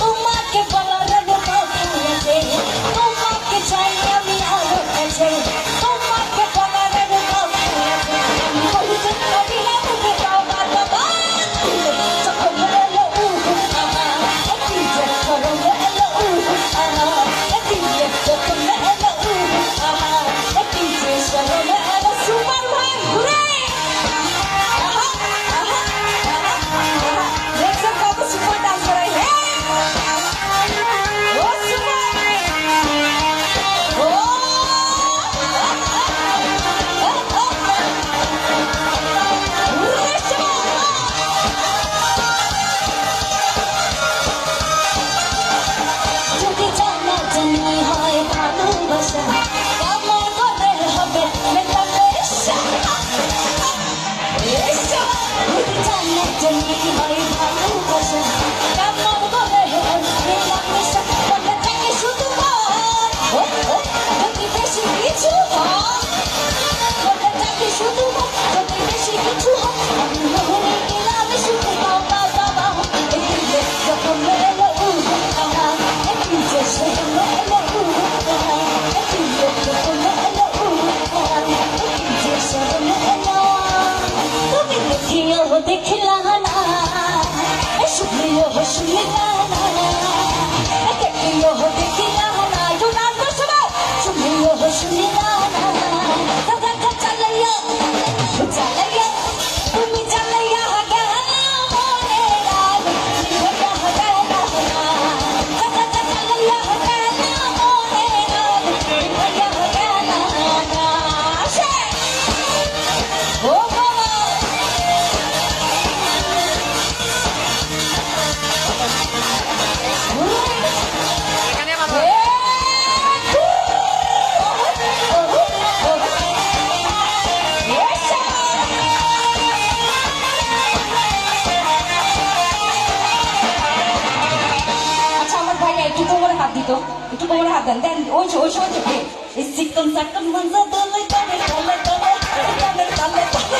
তোমাকে বলার আছে, তোমাকে চাই আমি আরো কাছে, তোমাকে বলার আছে, আমি বলতে পারি না মুখে বাবা বাবা যখন এলো যখন এলো যখন এলো সুপার ভাই ঘুরে देखला ना सुनियो हो सुनिला ना देखियो हो देखला ना जुना तो सुनियो हो सुनिला ना दादा का चलैया तुम चलैया गाना मोरे राग निभया गाना दादा का चलैया गाना मोरे राग निभया गाना से ओ একটু কোমরে হাত দেন দেন ওই সময় চোখে এই চিকন চাকন মঞ্জা দলে দলে দলে দলে দলে দলে দলে